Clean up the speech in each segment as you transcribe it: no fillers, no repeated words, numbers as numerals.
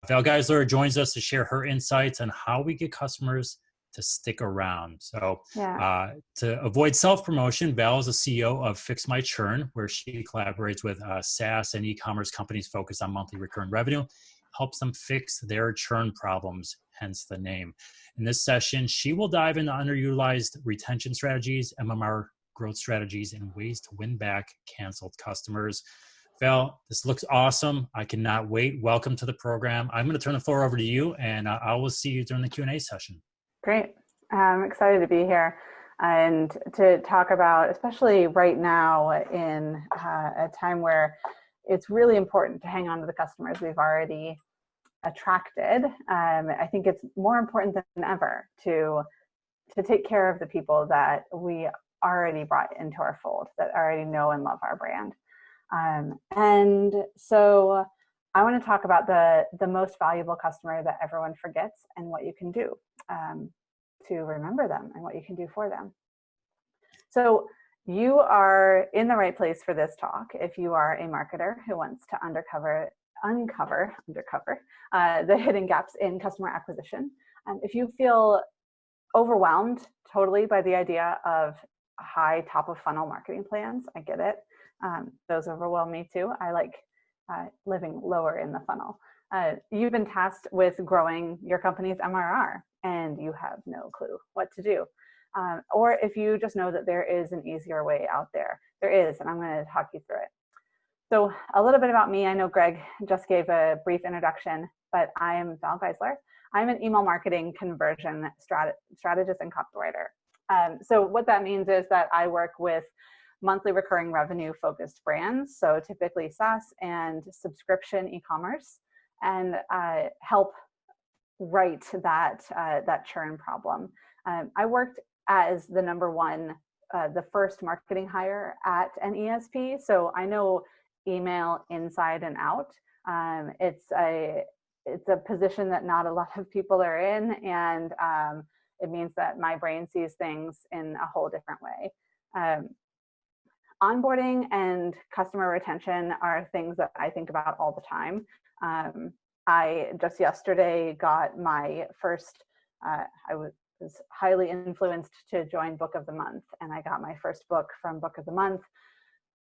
Val Giesler joins us to share her insights on how we get customers to stick around. So to avoid self-promotion, Val is the CEO of Fix My Churn, where she collaborates with SaaS and e-commerce companies focused on monthly recurring revenue, helps them fix their churn problems, hence the name. In this session, she will dive into underutilized retention strategies, MMR growth strategies, and ways to win back canceled customers. Val, this looks awesome. I cannot wait. Welcome to the program. I'm going to turn the floor over to you, and I will see you during the Q&A session. Great. I'm excited to be here and to talk about, especially right now in a time where it's really important to hang on to the customers we've already attracted. I think it's more important than ever to take care of the people that we already brought into our fold, that already know and love our brand. And so I want to talk about the most valuable customer that everyone forgets and what you can do to remember them and what you can do for them. So you are in the right place for this talk if you are a marketer who wants to uncover the hidden gaps in customer acquisition. If you feel overwhelmed totally by the idea of high top of funnel marketing plans, I get it. Those overwhelm me too. I like living lower in the funnel. You've been tasked with growing your company's MRR and you have no clue what to do. Or if you just know that there is an easier way out there, there is, and I'm going to talk you through it. So a little bit about me. I know Greg just gave a brief introduction, but I am Val Giesler. I'm an email marketing conversion strategist and copywriter. So what that means is that I work with monthly recurring revenue focused brands, so typically SaaS and subscription e-commerce, and help write that churn problem. I worked as the the first marketing hire at an ESP, so I know email inside and out. It's a position that not a lot of people are in, and it means that my brain sees things in a whole different way. Onboarding and customer retention are things that I think about all the time. I just yesterday got my first, I was highly influenced to join Book of the Month, and I got my first book from Book of the Month.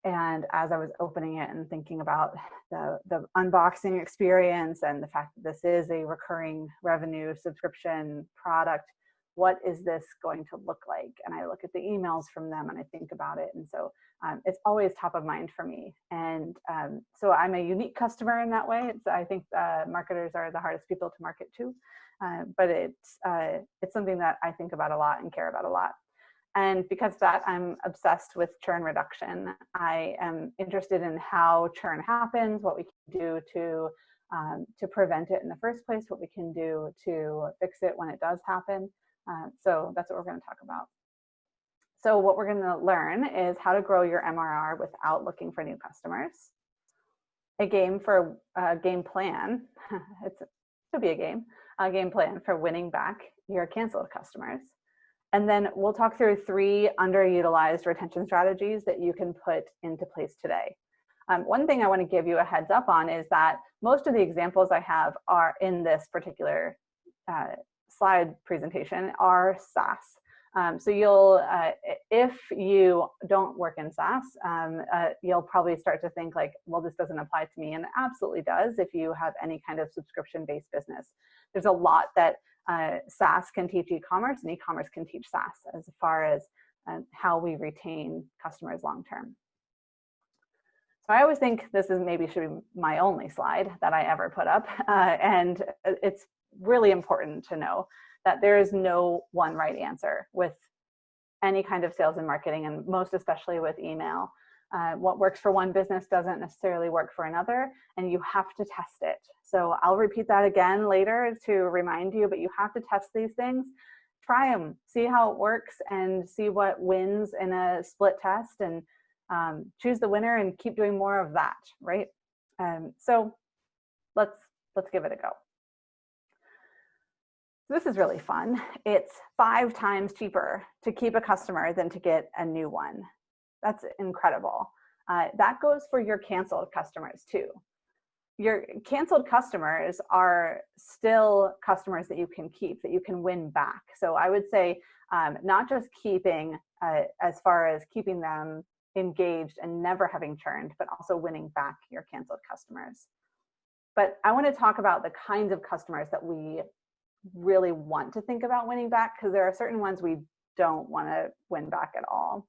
And as I was opening it and thinking about the unboxing experience and the fact that this is a recurring revenue subscription product, what is this going to look like? And I look at the emails from them and I think about it. And so it's always top of mind for me. And so I'm a unique customer in that way. I think marketers are the hardest people to market to, but it's something that I think about a lot and care about a lot. And because of that, I'm obsessed with churn reduction. I am interested in how churn happens, what we can do to prevent it in the first place, what we can do to fix it when it does happen. So that's what we're going to talk about. So what we're going to learn is how to grow your MRR without looking for new customers. A game plan. It should be a game plan for winning back your canceled customers. And then we'll talk through 3 underutilized retention strategies that you can put into place today. One thing I want to give you a heads up on is that most of the examples I have are in this particular slide presentation are SaaS. So you'll, if you don't work in SaaS, you'll probably start to think like, well, this doesn't apply to me. And it absolutely does if you have any kind of subscription-based business. There's a lot that SaaS can teach e-commerce and e-commerce can teach SaaS as far as how we retain customers long-term. So I always think this is should be my only slide that I ever put up. And it's really important to know that there is no one right answer with any kind of sales and marketing, and most especially with email. What works for one business doesn't necessarily work for another, and you have to test it. So I'll repeat that again later to remind you, but you have to test these things. Try them, see how it works, and see what wins in a split test, and choose the winner and keep doing more of that, right? So let's give it a go. This is really fun. It's 5 times cheaper to keep a customer than to get a new one. That's incredible. That goes for your canceled customers too. your canceled customers are still customers that you can keep, that you can win back. So I would say not just keeping as far as keeping them engaged and never having churned, but also winning back your canceled customers. But I want to talk about the kinds of customers that we really want to think about winning back, because there are certain ones we don't want to win back at all.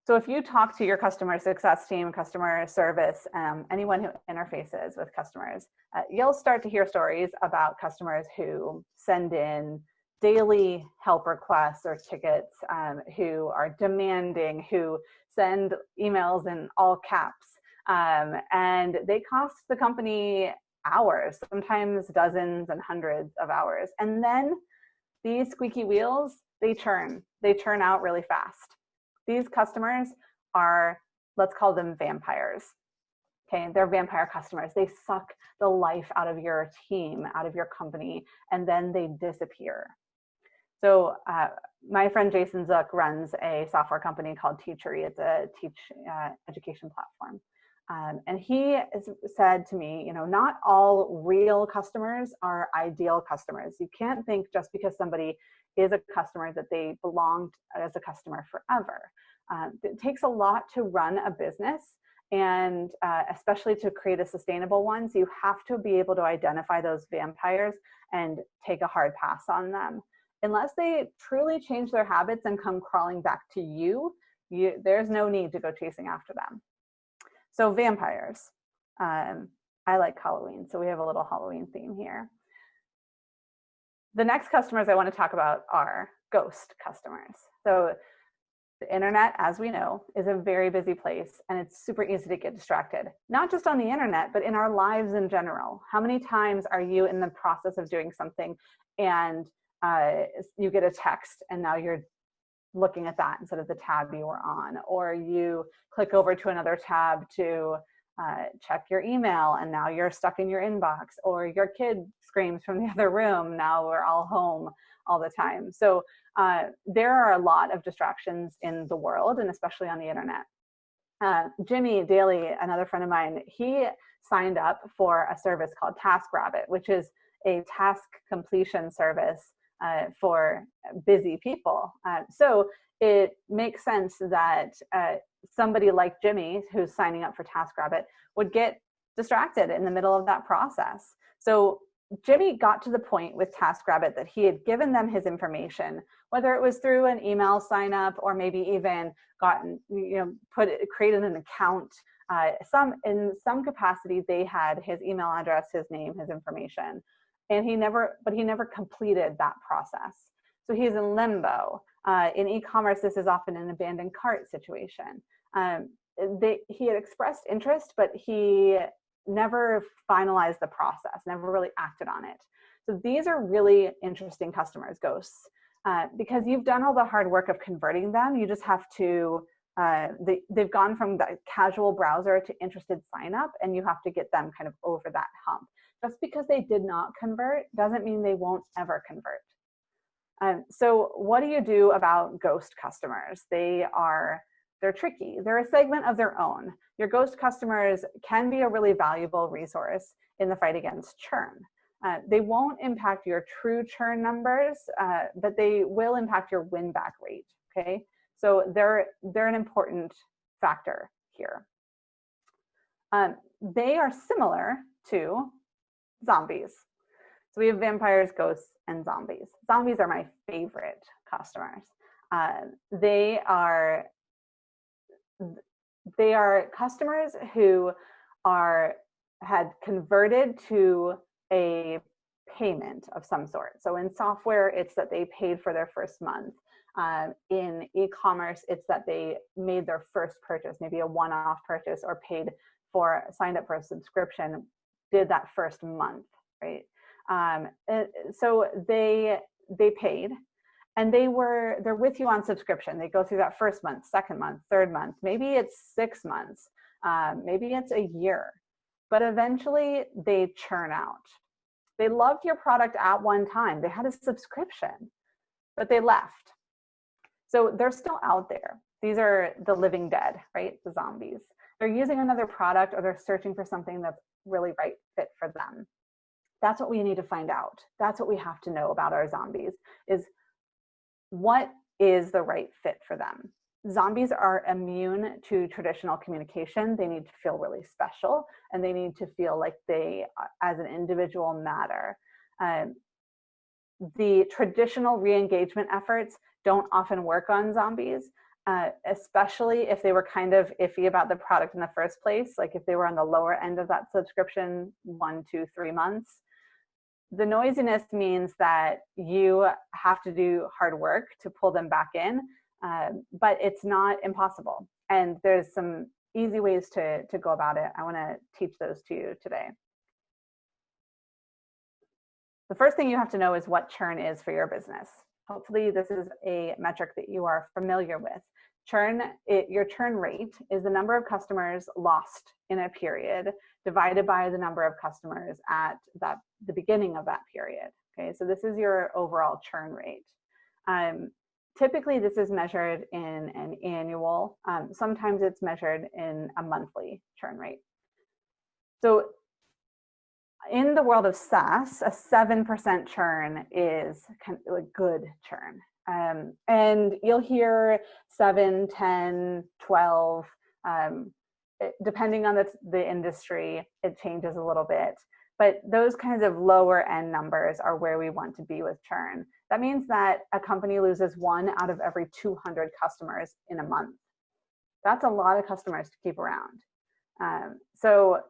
So if you talk to your customer success team, customer service, anyone who interfaces with customers, you'll start to hear stories about customers who send in daily help requests or tickets, who are demanding, who send emails in all caps, and they cost the company hours, sometimes dozens and hundreds of hours. And then these squeaky wheels, they churn out really fast. These customers are, let's call them vampires. Okay, they're vampire customers. They suck the life out of your team, out of your company, and then they disappear. So my friend Jason Zook runs a software company called Teachery. It's a education platform. And he said to me, you know, not all real customers are ideal customers. You can't think just because somebody is a customer that they belong as a customer forever. It takes a lot to run a business, and especially to create a sustainable one. So you have to be able to identify those vampires and take a hard pass on them. Unless they truly change their habits and come crawling back to you, there's no need to go chasing after them. So vampires. I like Halloween, so we have a little Halloween theme here. The next customers I want to talk about are ghost customers. So the internet, as we know, is a very busy place, and it's super easy to get distracted. Not just on the internet, but in our lives in general. How many times are you in the process of doing something and you get a text and now you're looking at that instead of the tab you were on, or you click over to another tab to check your email and now you're stuck in your inbox, or your kid screams from the other room, now we're all home all the time. So there are a lot of distractions in the world, and especially on the internet. Jimmy Daly, another friend of mine, he signed up for a service called TaskRabbit, which is a task completion service for busy people. So it makes sense that somebody like Jimmy, who's signing up for TaskRabbit, would get distracted in the middle of that process. So Jimmy got to the point with TaskRabbit that he had given them his information, whether it was through an email sign up or maybe even created an account. In some capacity, they had his email address, his name, his information. And he never completed that process. So he's in limbo. In e-commerce, this is often an abandoned cart situation. He had expressed interest, but he never finalized the process, never really acted on it. So these are really interesting customers, ghosts, because you've done all the hard work of converting them. You just have to, they've gone from the casual browser to interested sign up, and you have to get them kind of over that hump. Just because they did not convert doesn't mean they won't ever convert. So what do you do about ghost customers? They're tricky. They're a segment of their own. Your ghost customers can be a really valuable resource in the fight against churn. They won't impact your true churn numbers, but they will impact your win back rate, okay? So they're an important factor here. They are similar to zombies. So we have vampires, ghosts, and zombies. Zombies are my favorite customers. They are customers who had converted to a payment of some sort. So in software, it's that they paid for their first month. In e-commerce, it's that they made their first purchase, maybe a one-off purchase, or signed up for a subscription, did that first month, right? So they paid, and they're with you on subscription. They go through that first month, second month, third month, maybe it's 6 months, maybe it's a year, but eventually they churn out. They loved your product at one time. They had a subscription, but they left. So they're still out there. These are the living dead, right? The zombies. they're using another product or they're searching for something that's really right fit for them. That's what we need to find out. That's what we have to know about our zombies, is what is the right fit for them. Zombies are immune to traditional communication. They need to feel really special, and they need to feel like they, as an individual, matter. The traditional re-engagement efforts don't often work on zombies, especially if they were kind of iffy about the product in the first place, like if they were on the lower end of that subscription, 1, 2, 3 months. The noisiness means that you have to do hard work to pull them back in, but it's not impossible. And there's some easy ways to go about it. I want to teach those to you today. The first thing you have to know is what churn is for your business. Hopefully this is a metric that you are familiar with. Churn, your churn rate is the number of customers lost in a period divided by the number of customers at the beginning of that period. Okay, so this is your overall churn rate. Typically, this is measured in an annual. Sometimes it's measured in a monthly churn rate. So in the world of SaaS, a 7% churn is kind of a good churn. And you'll hear 7, 10, 12, depending on the industry, it changes a little bit. But those kinds of lower end numbers are where we want to be with churn. That means that a company loses 1 out of every 200 customers in a month. That's a lot of customers to keep around. So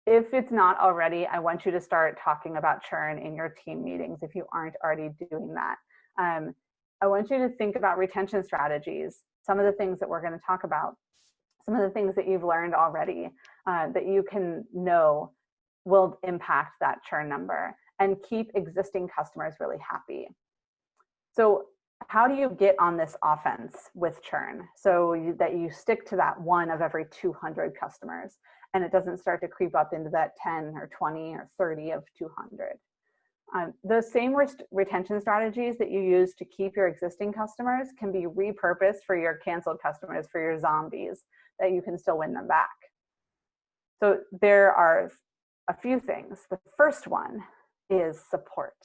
if it's not already, I want you to start talking about churn in your team meetings if you aren't already doing that. I want you to think about retention strategies, some of the things that we're going to talk about, some of the things that you've learned already that you can know will impact that churn number and keep existing customers really happy. So how do you get on this offense with churn so that you stick to that 1 of every 200 customers and it doesn't start to creep up into that 10 or 20 or 30 of 200? Those same retention strategies that you use to keep your existing customers can be repurposed for your canceled customers, for your zombies, that you can still win them back. So there are a few things. The first one is support.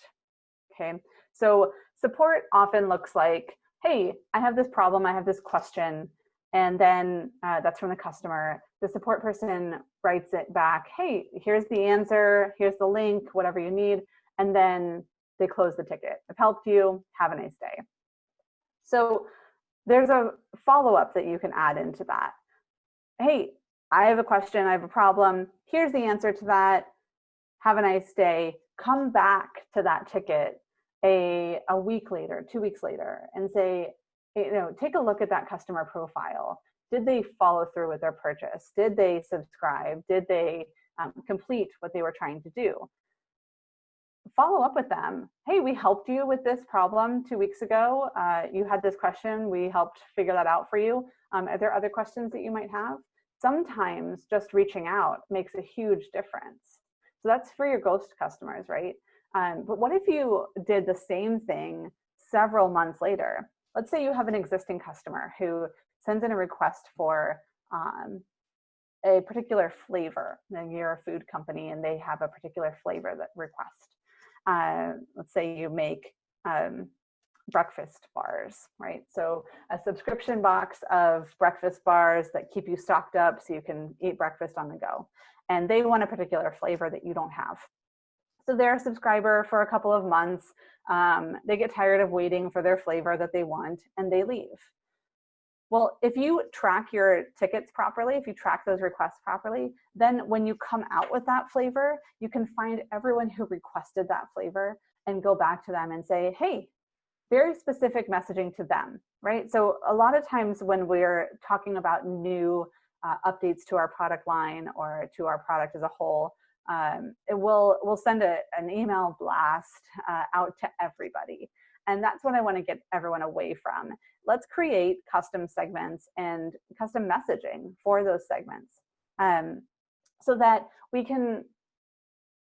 Okay, so support often looks like, hey, I have this problem, I have this question, and then that's from the customer. The support person writes it back, hey, here's the answer, here's the link, whatever you need, and then they close the ticket. I've helped you, have a nice day. So there's a follow-up that you can add into that. Hey, I have a question, I have a problem, here's the answer to that, have a nice day. Come back to that ticket a week later, 2 weeks later, and say, take a look at that customer profile. Did they follow through with their purchase? Did they subscribe? Did they complete what they were trying to do? Follow up with them. Hey, we helped you with this problem 2 weeks ago. You had this question. We helped figure that out for you. Are there other questions that you might have? Sometimes just reaching out makes a huge difference. So that's for your ghost customers, right? But what if you did the same thing several months later? Let's say you have an existing customer who sends in a request for a particular flavor. And you're a food company and they have a particular flavor that request. Let's say you make breakfast bars, right? So a subscription box of breakfast bars that keep you stocked up so you can eat breakfast on the go. And they want a particular flavor that you don't have. So they're a subscriber for a couple of months. They get tired of waiting for their flavor that they want and they leave. Well, if you track your tickets properly, if you track those requests properly, then when you come out with that flavor, you can find everyone who requested that flavor and go back to them and say, hey, very specific messaging to them, right? So a lot of times when we're talking about new updates to our product line or to our product as a whole, we'll send an email blast out to everybody. And that's what I want to get everyone away from. Let's create custom segments and custom messaging for those segments so that we can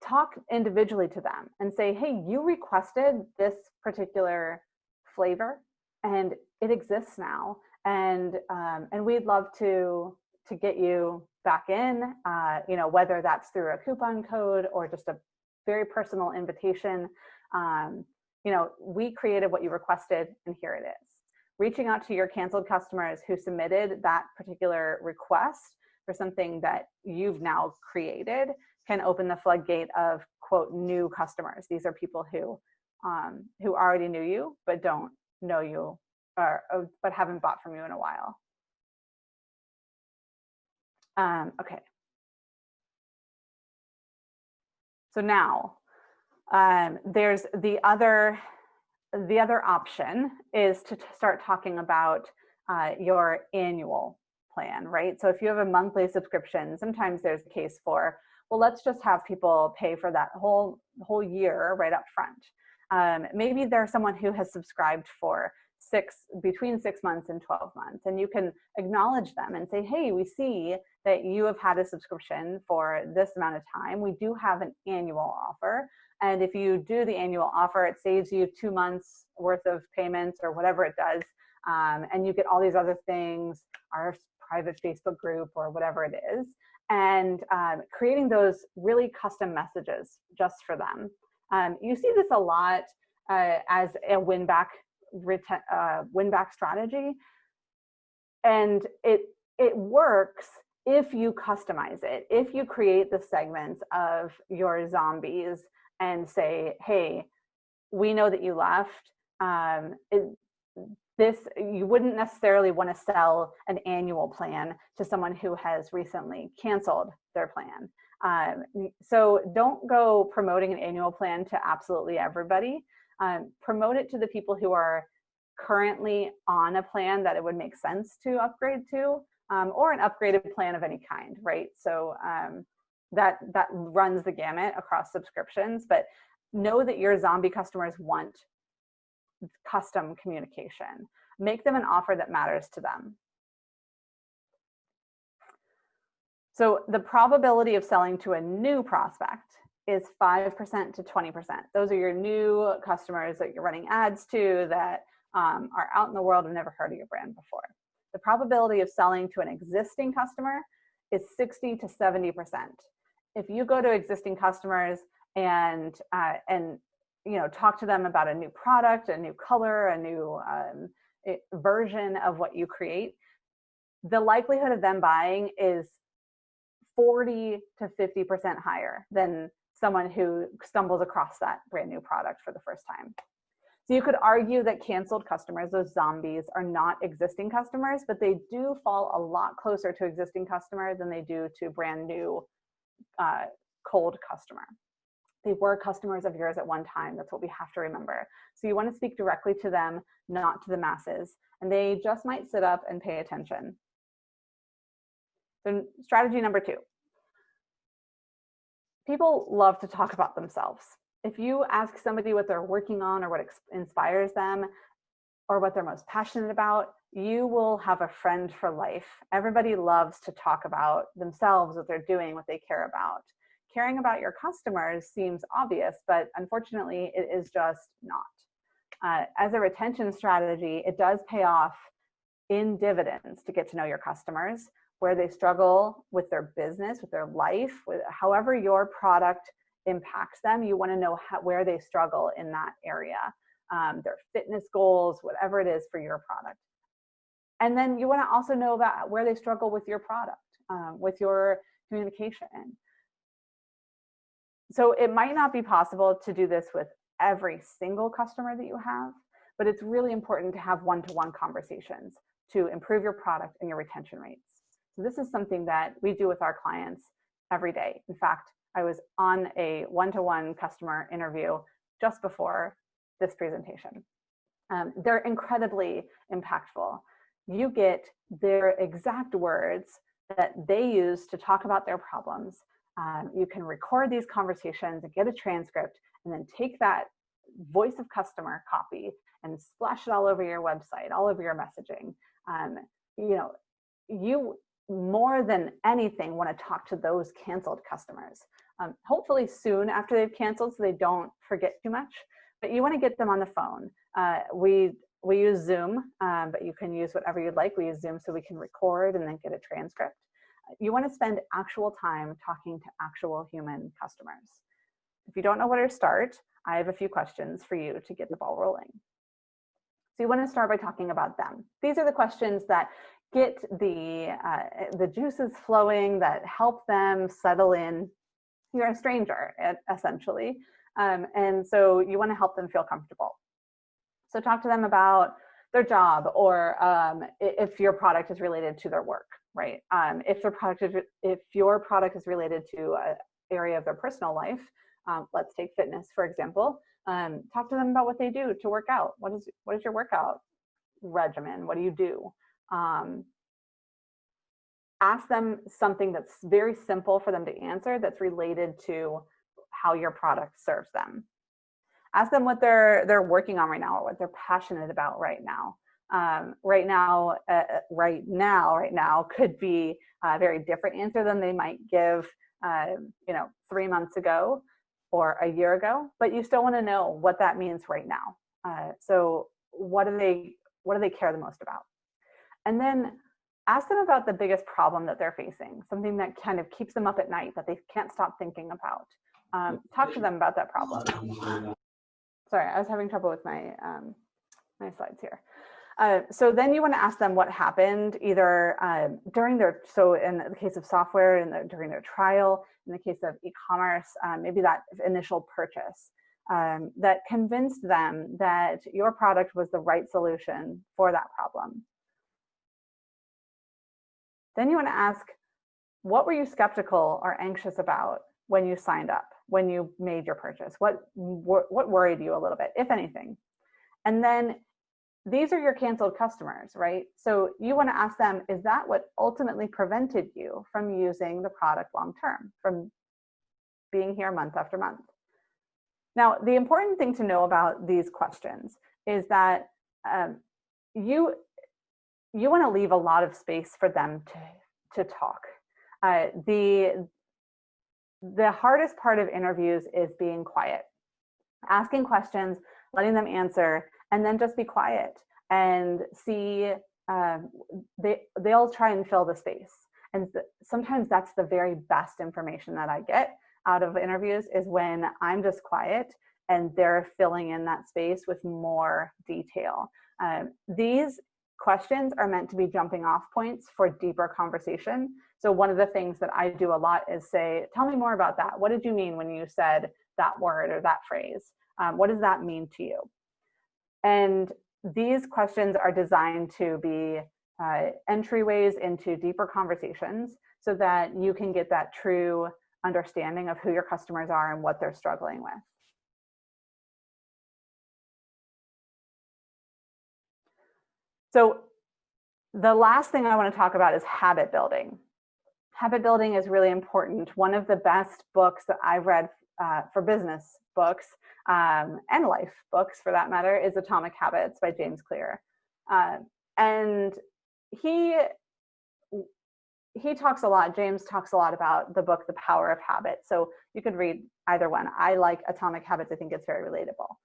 talk individually to them and say, hey, you requested this particular flavor and it exists now. And we'd love to to get you back in, you know, whether that's through a coupon code or just a very personal invitation. You know, we created what you requested, and here it is. Reaching out to your canceled customers who submitted that particular request for something that you've now created can open the floodgate of, quote, new customers. These are people who already knew you but don't know you, but haven't bought from you in a while. Okay. So now there's the other option is to start talking about your annual plan, right? So if you have a monthly subscription, sometimes there's a case for, well, let's just have people pay for that whole year right up front. Maybe there's someone who has subscribed for between 6 months and 12 months, and you can acknowledge them and say, hey, we see that you have had a subscription for this amount of time. We do have an annual offer. And if you do the annual offer, it saves you 2 months worth of payments or whatever it does. And you get all these other things, our private Facebook group or whatever it is. And creating those really custom messages just for them. You see this a lot as a win-back strategy. And it works if you customize it, if you create the segments of your zombies and say, hey, we know that you left. You wouldn't necessarily want to sell an annual plan to someone who has recently canceled their plan. So don't go promoting an annual plan to absolutely everybody. Promote it to the people who are currently on a plan that it would make sense to upgrade to, or an upgraded plan of any kind, right? So that runs the gamut across subscriptions, but know that your zombie customers want custom communication. Make them an offer that matters to them. So the probability of selling to a new prospect is 5% to 20%. Those are your new customers that you're running ads to that are out in the world and never heard of your brand before. The probability of selling to an existing customer is 60 to 70%. If you go to existing customers and you know, talk to them about a new product, a new color, a new version of what you create, the likelihood of them buying is 40 to 50% higher than someone who stumbles across that brand new product for the first time. So you could argue that canceled customers, those zombies, are not existing customers, but they do fall a lot closer to existing customer than they do to brand new cold customer. They were customers of yours at one time. That's what we have to remember. So you want to speak directly to them, not to the masses, and they just might sit up and pay attention. So strategy number 2. People love to talk about themselves. If you ask somebody what they're working on or what inspires them or what they're most passionate about, you will have a friend for life. Everybody loves to talk about themselves, what they're doing, what they care about. Caring about your customers seems obvious, but unfortunately, it is just not. As a retention strategy, it does pay off in dividends to get to know your customers, where they struggle with their business, with their life, with however your product impacts them. You want to know where they struggle in that area, their fitness goals, whatever it is for your product. And then you want to also know about where they struggle with your product, with your communication. So it might not be possible to do this with every single customer that you have, but it's really important to have one-to-one conversations to improve your product and your retention rates. So this is something that we do with our clients every day. In fact, I was on a one-to-one customer interview just before this presentation. They're incredibly impactful. You get their exact words that they use to talk about their problems. You can record these conversations and get a transcript, and then take that voice of customer copy and splash it all over your website, all over your messaging. You know, you more than anything want to talk to those canceled customers. Hopefully soon after they've canceled, so they don't forget too much. But you want to get them on the phone. We use Zoom, but you can use whatever you'd like. We use Zoom so we can record and then get a transcript. You want to spend actual time talking to actual human customers. If you don't know where to start, I have a few questions for you to get the ball rolling. So you want to start by talking about them. These are the questions that get the juices flowing, that help them settle in. You're a stranger, essentially. And so you want to help them feel comfortable. So talk to them about their job, or if your product is related to their work, right? If your product is related to an area of their personal life, let's take fitness, for example. Talk to them about what they do to work out. What is your workout regimen? What do you do? Ask them something that's very simple for them to answer that's related to how your product serves them. Ask them what they're working on right now, or what they're passionate about right now. Right now could be a very different answer than they might give 3 months ago or a year ago, but you still want to know what that means right now. So what do they care the most about? And then ask them about the biggest problem that they're facing, something that kind of keeps them up at night that they can't stop thinking about. Talk to them about that problem. Sorry, I was having trouble with my my slides here. So then you want to ask them what happened either during so in the case of software, during their trial, in the case of e-commerce, maybe that initial purchase that convinced them that your product was the right solution for that problem. Then you want to ask, what were you skeptical or anxious about when you signed up, when you made your purchase? What worried you a little bit, if anything? And then these are your canceled customers, right? So you want to ask them, is that what ultimately prevented you from using the product long-term, from being here month after month? Now, the important thing to know about these questions is that you want to leave a lot of space for them to talk. The hardest part of interviews is being quiet, asking questions, letting them answer, and then just be quiet and see. They'll try and fill the space. And sometimes that's the very best information that I get out of interviews, is when I'm just quiet and they're filling in that space with more detail. These questions are meant to be jumping off points for deeper conversation. So one of the things that I do a lot is say, tell me more about that. What did you mean when you said that word or that phrase? What does that mean to you? And these questions are designed to be entryways into deeper conversations so that you can get that true understanding of who your customers are and what they're struggling with. So the last thing I want to talk about is habit building. Habit building is really important. One of the best books that I've read for business books and life books for that matter is Atomic Habits by James Clear. And he talks a lot, James talks a lot about the book, The Power of Habit. So you could read either one. I like Atomic Habits. I think it's very relatable.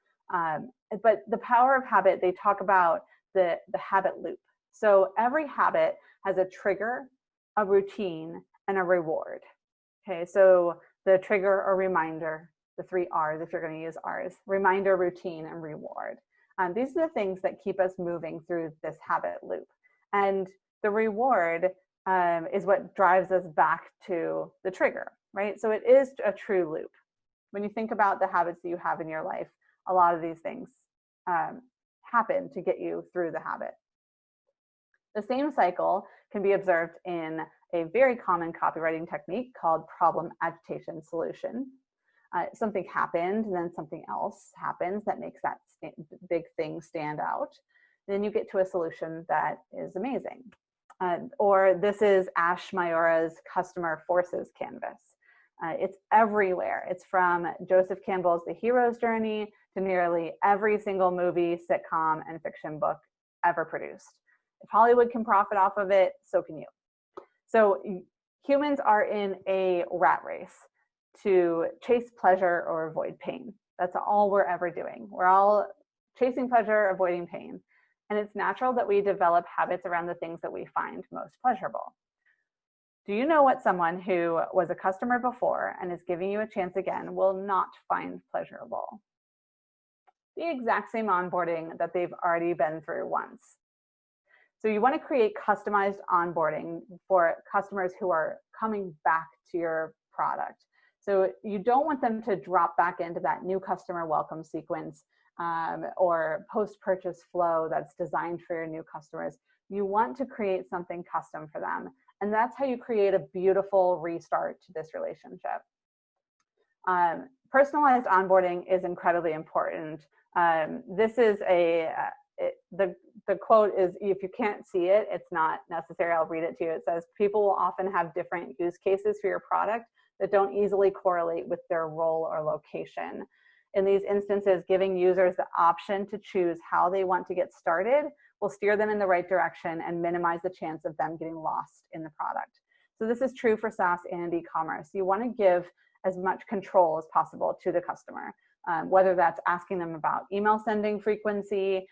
But The Power of Habit, they talk about the habit loop. So every habit has a trigger, a routine, and a reward. Okay, so the trigger or reminder, the 3 R's if you're going to use R's, reminder, routine, and reward. These are the things that keep us moving through this habit loop. And the reward is what drives us back to the trigger, right? So it is a true loop. When you think about the habits that you have in your life, a lot of these things happen to get you through the habit. The same cycle can be observed in a very common copywriting technique called problem agitation solution. Something happened, and then something else happens that makes that big thing stand out. Then you get to a solution that is amazing. Or this is Ash Maura's Customer Forces Canvas. It's everywhere. It's from Joseph Campbell's The Hero's Journey to nearly every single movie, sitcom, and fiction book ever produced. If Hollywood can profit off of it, so can you. So humans are in a rat race to chase pleasure or avoid pain. That's all we're ever doing. We're all chasing pleasure, avoiding pain. And it's natural that we develop habits around the things that we find most pleasurable. Do you know what someone who was a customer before and is giving you a chance again will not find pleasurable? The exact same onboarding that they've already been through once. So you want to create customized onboarding for customers who are coming back to your product. So you don't want them to drop back into that new customer welcome sequence or post-purchase flow that's designed for your new customers. You want to create something custom for them. And that's how you create a beautiful restart to this relationship. Personalized onboarding is incredibly important. This is the quote is, if you can't see it, it's not necessary. I'll read it to you. It says, people will often have different use cases for your product that don't easily correlate with their role or location. In these instances, giving users the option to choose how they want to get started will steer them in the right direction and minimize the chance of them getting lost in the product. So this is true for SaaS and e-commerce. You want to give as much control as possible to the customer, whether that's asking them about email sending frequency,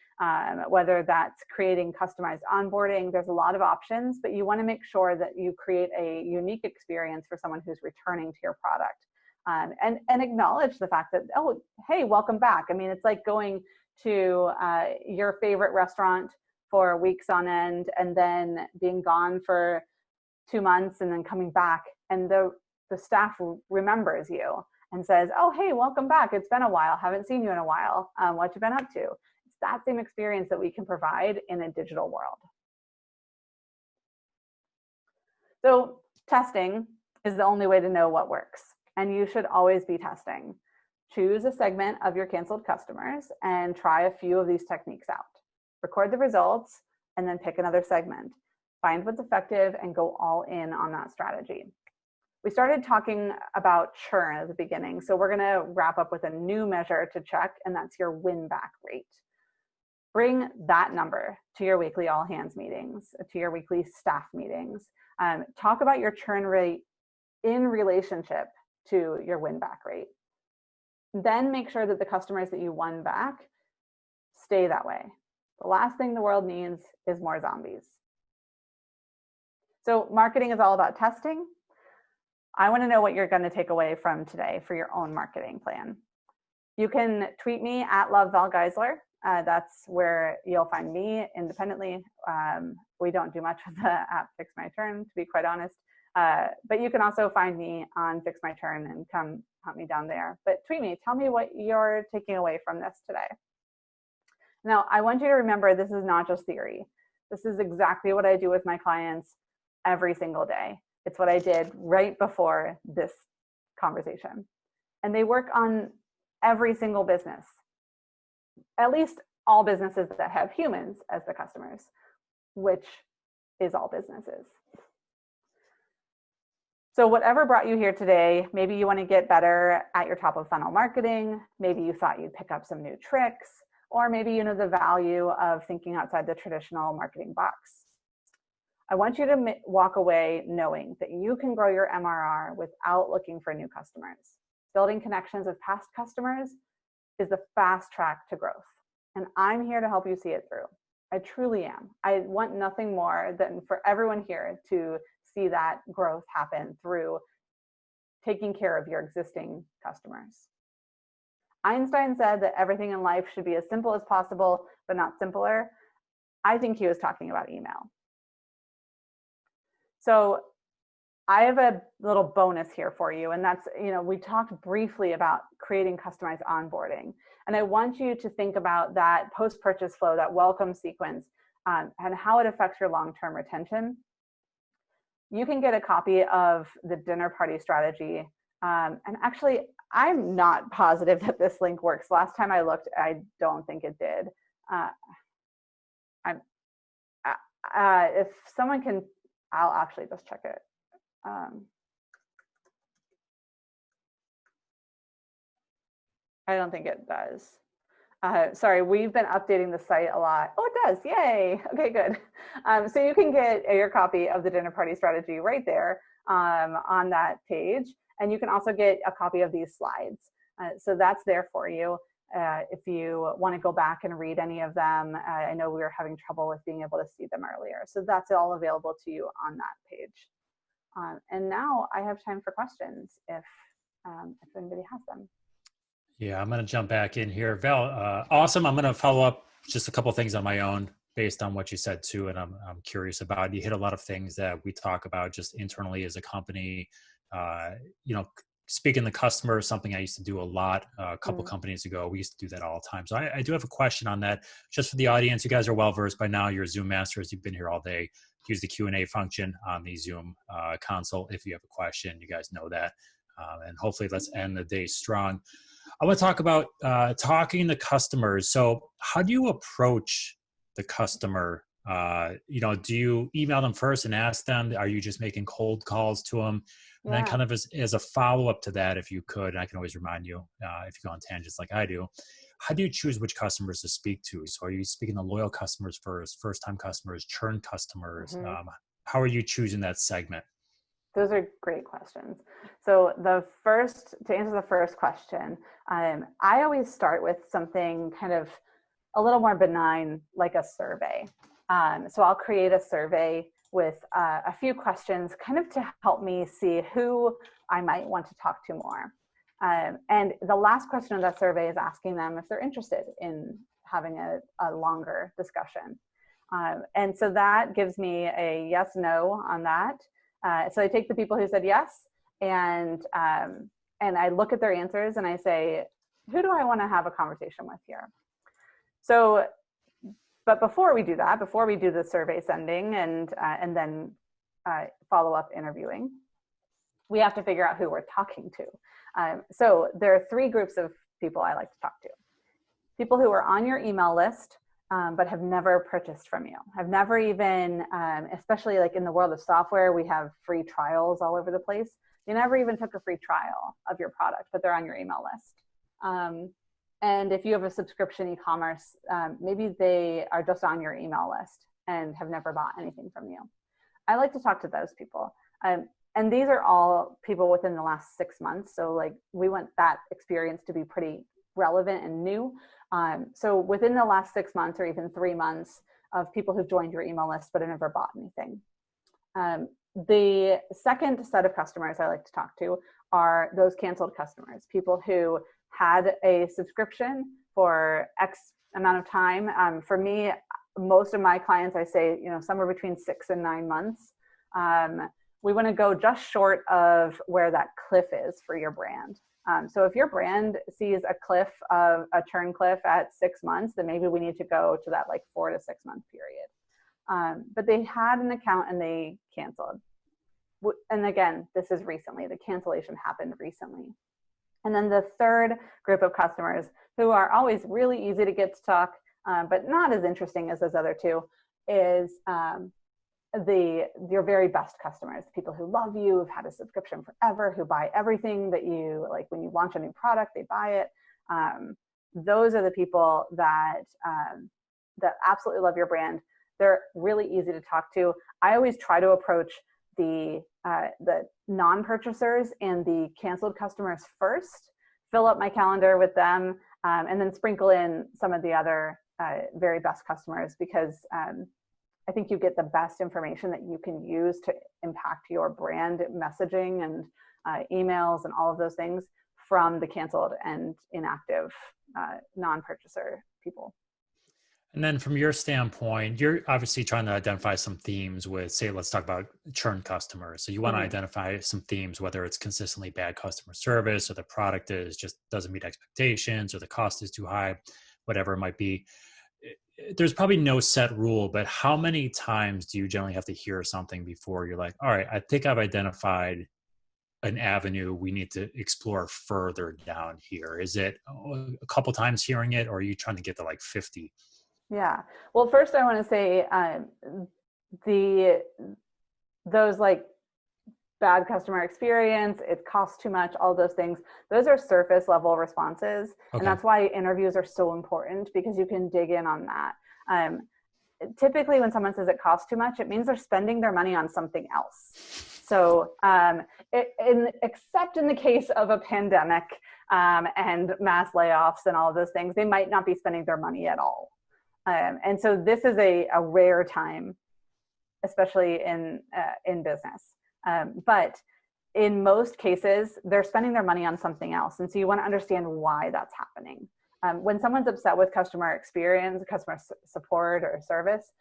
whether that's creating customized onboarding. There's a lot of options, but you want to make sure that you create a unique experience for someone who's returning to your product. And acknowledge the fact that, oh, hey, welcome back. I mean, it's like going to your favorite restaurant for weeks on end and then being gone for 2 months and then coming back, and the staff remembers you and says, oh, hey, welcome back. It's been a while. Haven't seen you in a while. What you been up to? It's that same experience that we can provide in a digital world. So testing is the only way to know what works. And you should always be testing. Choose a segment of your canceled customers and try a few of these techniques out. Record the results and then pick another segment. Find what's effective and go all in on that strategy. We started talking about churn at the beginning, so we're gonna wrap up with a new measure to check, and that's your win-back rate. Bring that number to your weekly all-hands meetings, to your weekly staff meetings. Talk about your churn rate in relationship to your win-back rate. Then make sure that the customers that you won back stay that way. The last thing the world needs is more zombies. So marketing is all about testing. I want to know what you're going to take away from today for your own marketing plan. You can tweet me at @LoveValGiesler. That's where you'll find me independently. We don't do much with the app Fix My Churn, to be quite honest. But you can also find me on Fix My Churn and come hunt me down there. But tweet me, tell me what you're taking away from this today. Now, I want you to remember this is not just theory. This is exactly what I do with my clients every single day. It's what I did right before this conversation. And they work on every single business, at least all businesses that have humans as the customers, which is all businesses. So whatever brought you here today, maybe you want to get better at your top of funnel marketing. Maybe you thought you'd pick up some new tricks, or maybe you know the value of thinking outside the traditional marketing box. I want you to walk away knowing that you can grow your MRR without looking for new customers. Building connections with past customers is the fast track to growth. And I'm here to help you see it through. I truly am. I want nothing more than for everyone here to see that growth happen through taking care of your existing customers. Einstein said that everything in life should be as simple as possible, but not simpler. I think he was talking about email. So I have a little bonus here for you, and that's, we talked briefly about creating customized onboarding. And I want you to think about that post-purchase flow, that welcome sequence, and how it affects your long-term retention. You can get a copy of the dinner party strategy. And actually, I'm not positive that this link works. Last time I looked, I don't think it did. If someone can, I'll actually just check it. I don't think it does. Sorry, we've been updating the site a lot. Oh, it does, yay, okay, good. So you can get your copy of the dinner party strategy right there on that page. And you can also get a copy of these slides. So that's there for you if you want to go back and read any of them. I know we were having trouble with being able to see them earlier. So that's all available to you on that page. And now I have time for questions if anybody has them. Yeah, I'm going to jump back in here. Val, awesome. I'm going to follow up just a couple of things on my own based on what you said too. And I'm curious about, you hit a lot of things that we talk about just internally as a company. Speaking to customers, something I used to do a lot a couple companies ago. We used to do that all the time. So I do have a question on that just for the audience. You guys are well-versed by now. You're Zoom masters. You've been here all day. Use the Q&A function on the Zoom console. If you have a question, you guys know that. And hopefully let's end the day strong. I want to talk about talking to customers. So how do you approach the customer? Do you email them first and ask them? Are you just making cold calls to them? And then kind of as a follow-up to that, if you could, and I can always remind you if you go on tangents like I do, how do you choose which customers to speak to? So are you speaking to loyal customers first, first-time customers, churn customers? How are you choosing that segment? Those are great questions. So to answer the first question, I always start with something kind of a little more benign, like a survey. So I'll create a survey with a few questions kind of to help me see who I might want to talk to more. And the last question of that survey is asking them if they're interested in having a longer discussion. And so that gives me a yes, no on that. So I take the people who said yes, and I look at their answers and I say, who do I want to have a conversation with here? So, but before we do that, before we do the survey sending and then follow-up interviewing, we have to figure out who we're talking to. So there are three groups of people I like to talk to. People who are on your email list, but have never purchased from you, have never even, especially like in the world of software, we have free trials all over the place. They never even took a free trial of your product, but they're on your email list. And if you have a subscription e-commerce, maybe they are just on your email list and have never bought anything from you. I like to talk to those people. And these are all people within the last 6 months. So like we want that experience to be pretty relevant and new. So within the last 6 months or even 3 months of people who've joined your email list but have never bought anything. The second set of customers I like to talk to are those canceled customers, people who had a subscription for X amount of time. For me, most of my clients, I say, somewhere between 6 and 9 months. We want to go just short of where that cliff is for your brand. So if your brand sees a churn cliff at 6 months, then maybe we need to go to that like 4 to 6 month period. But they had an account and they canceled. And again, this is recently, the cancellation happened recently. And then the third group of customers who are always really easy to get to talk, but not as interesting as those other two, is your very best customers, people who love you, who've had a subscription forever, who buy everything that you like. When you launch a new product, they buy it. Those are the people that absolutely love your brand. They're really easy to talk to. I always try to approach the non-purchasers and the canceled customers first, fill up my calendar with them, and then sprinkle in some of the other very best customers, because I think you get the best information that you can use to impact your brand messaging and emails and all of those things from the canceled and inactive non-purchaser people. And then from your standpoint, you're obviously trying to identify some themes with, say, let's talk about churn customers. So you want to identify some themes, whether it's consistently bad customer service, or the product just doesn't meet expectations, or the cost is too high, whatever it might be. There's probably no set rule, but how many times do you generally have to hear something before you're like, all right, I think I've identified an avenue we need to explore further down here? Is it a couple times hearing it, or are you trying to get to like 50? Yeah. Well, first I want to say those like bad customer experience, it costs too much, all those things, those are surface level responses. Okay. And that's why interviews are so important, because you can dig in on that. Typically when someone says it costs too much, it means they're spending their money on something else. So except in the case of a pandemic and mass layoffs and all of those things, they might not be spending their money at all. And so this is a rare time, especially in business. But in most cases, they're spending their money on something else. And so you want to understand why that's happening. When someone's upset with customer experience, customer support or service,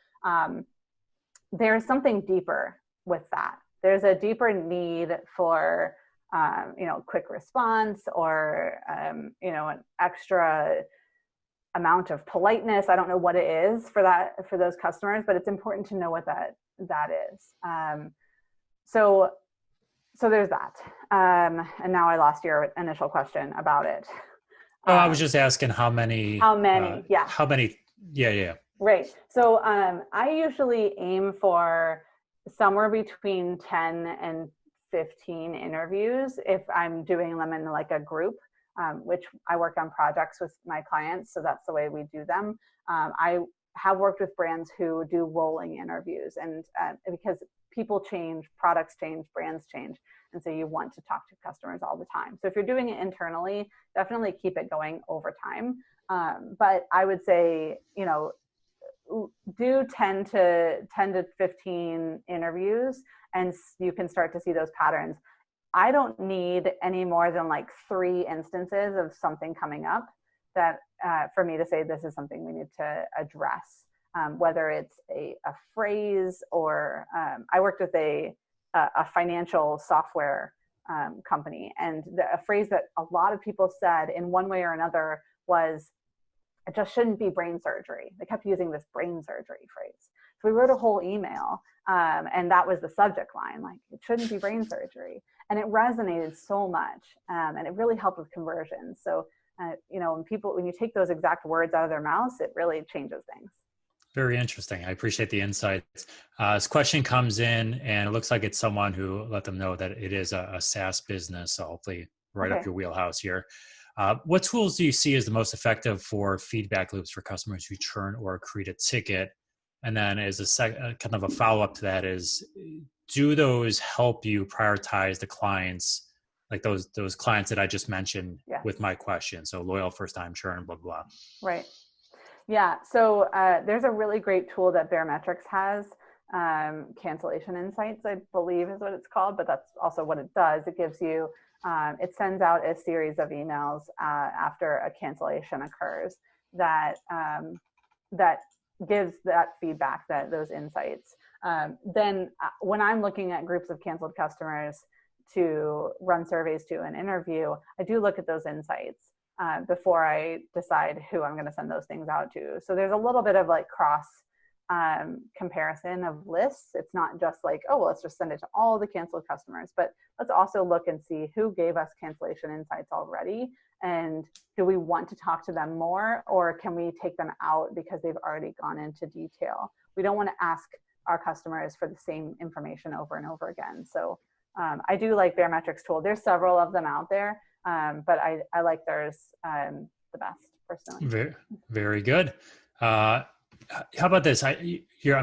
there's something deeper with that. There's a deeper need for, quick response or, an extra amount of politeness. I don't know what it is for those customers, but it's important to know what that is. So there's that. And now I lost your initial question about it. I was just asking how many. Yeah. How many? Yeah. Right. So I usually aim for somewhere between 10 and 15 interviews if I'm doing them in like a group, which I work on projects with my clients. So that's the way we do them. I have worked with brands who do rolling interviews, and because people change, products change, brands change. And so you want to talk to customers all the time. So if you're doing it internally, definitely keep it going over time. But I would say, do 10 to 15 interviews, and you can start to see those patterns. I don't need any more than like 3 instances of something coming up that for me to say this is something we need to address. Whether it's a phrase or I worked with a financial software company, and a phrase that a lot of people said in one way or another was, it just shouldn't be brain surgery. They kept using this brain surgery phrase. So we wrote a whole email, and that was the subject line, like, it shouldn't be brain surgery. And it resonated so much, and it really helped with conversion. So, when you take those exact words out of their mouths, it really changes things. Very interesting. I appreciate the insights. This question comes in, and it looks like it's someone who let them know that it is a SaaS business. So hopefully right up your wheelhouse here. What tools do you see as the most effective for feedback loops for customers who churn or create a ticket? And then as kind of a follow-up to that is, do those help you prioritize the clients, like those clients that I just mentioned with my question? So loyal, first-time churn, blah, blah. Right. Yeah. So there's a really great tool that Baremetrics has. Cancellation Insights, I believe is what it's called, but that's also what it does. It gives you, it sends out a series of emails after a cancellation occurs that gives that feedback, those insights. Then when I'm looking at groups of canceled customers to run surveys to an interview, I do look at those insights before I decide who I'm going to send those things out to. So there's a little bit of like cross comparison of lists. It's not just like, oh, well, let's just send it to all the canceled customers, but let's also look and see who gave us cancellation insights already, and do we want to talk to them more, or can we take them out because they've already gone into detail? We don't want to ask our customers for the same information over and over again. So I do like Baremetrics tool. There's several of them out there, but I like theirs the best personally. Very, very good. How about this? You're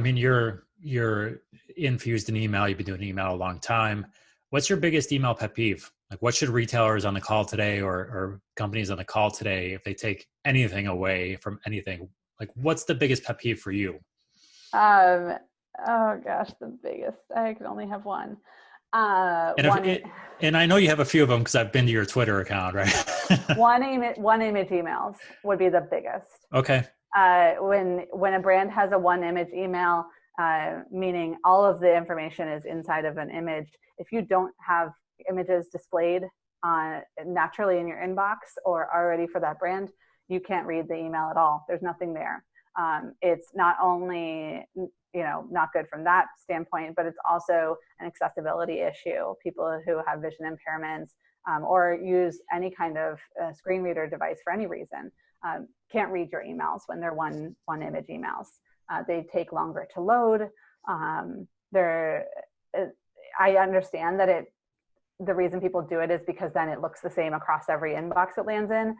infused in email. You've been doing email a long time. What's your biggest email pet peeve? Like, what should retailers on the call today or companies on the call today, if they take anything away from anything, like what's the biggest pet peeve for you? Oh gosh, the biggest. I can only have one. And I know you have a few of them because I've been to your Twitter account, right? one image emails would be the biggest. Okay. When a brand has a one image email, meaning all of the information is inside of an image, if you don't have images displayed naturally in your inbox or already for that brand, you can't read the email at all. There's nothing there. It's not only not good from that standpoint, but it's also an accessibility issue. People who have vision impairments or use any kind of screen reader device for any reason can't read your emails when they're one image emails. They take longer to load. I understand that the reason people do it is because then it looks the same across every inbox it lands in.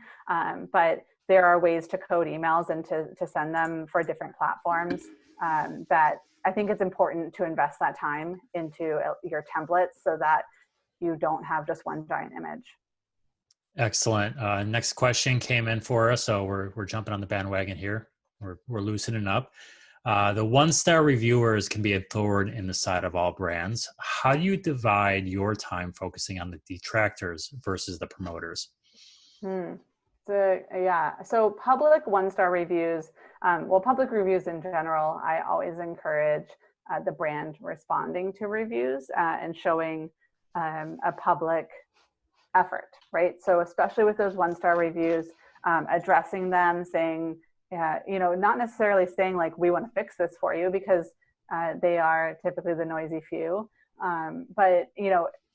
But there are ways to code emails and to send them for different platforms that I think it's important to invest that time into your templates so that you don't have just one giant image. Excellent. Next question came in for us, so we're jumping on the bandwagon here. We're loosening up. The one-star reviewers can be a thorn in the side of all brands. How do you divide your time focusing on the detractors versus the promoters? So public one-star reviews, public reviews in general, I always encourage the brand responding to reviews and showing a public effort, right? So especially with those one-star reviews, addressing them, saying, not necessarily saying like, we want to fix this for you, because they are typically the noisy few, but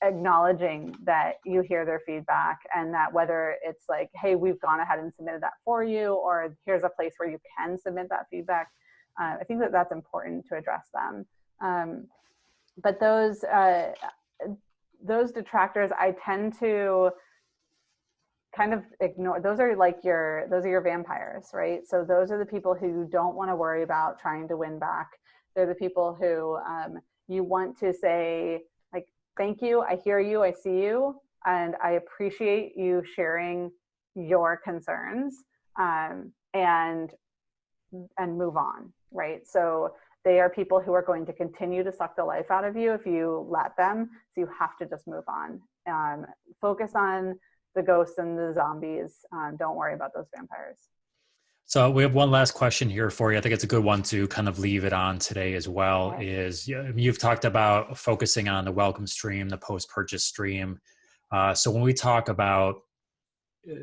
acknowledging that you hear their feedback, and that whether it's like, hey, we've gone ahead and submitted that for you, or here's a place where you can submit that feedback. I think that that's important to address them. But those detractors, I tend to kind of ignore. Those are your vampires, right? So those are the people who you don't want to worry about trying to win back. They're the people who you want to say, like, thank you, I hear you, I see you, and I appreciate you sharing your concerns, and move on, right? So they are people who are going to continue to suck the life out of you if you let them. So you have to just move on. Focus on the ghosts and the zombies. Don't worry about those vampires. So we have one last question here for you. I think it's a good one to kind of leave it on today as well. Okay. Is you've talked about focusing on the welcome stream, the post-purchase stream. So when we talk about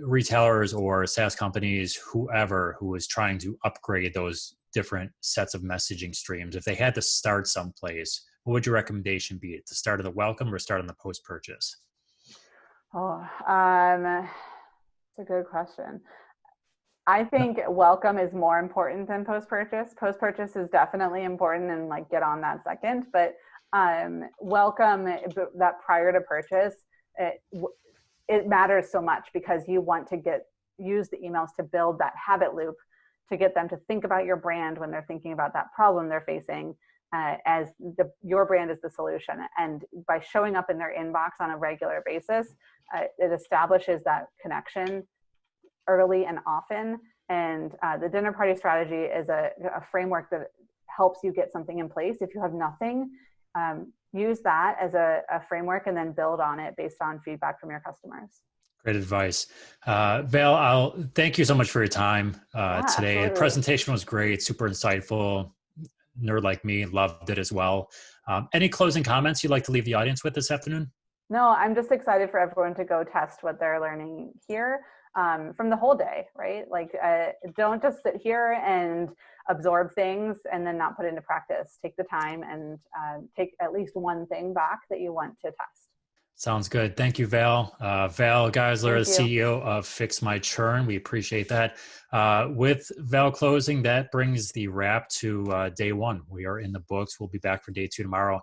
retailers or SaaS companies, whoever who is trying to upgrade those different sets of messaging streams, if they had to start someplace, what would your recommendation be? To start at the welcome or start on the post-purchase? It's a good question. I think welcome is more important than post-purchase. Post-purchase is definitely important, and like get on that second, but welcome, that prior to purchase, it matters so much, because you want to use the emails to build that habit loop, to get them to think about your brand when they're thinking about that problem they're facing, as your brand is the solution. And by showing up in their inbox on a regular basis, it establishes that connection early and often. And the dinner party strategy is a framework that helps you get something in place. If you have nothing, use that as a framework, and then build on it based on feedback from your customers. Great advice. Val, I'll thank you so much for your time today. Absolutely. The presentation was great, super insightful. Nerd like me loved it as well. Any closing comments you'd like to leave the audience with this afternoon? No, I'm just excited for everyone to go test what they're learning here from the whole day, right? Like, don't just sit here and absorb things and then not put it into practice. Take the time and take at least one thing back that you want to test. Sounds good. Thank you, Val. Val Giesler, the CEO of Fix My Churn. We appreciate that. With Val closing, that brings the wrap to day one. We are in the books. We'll be back for day two tomorrow.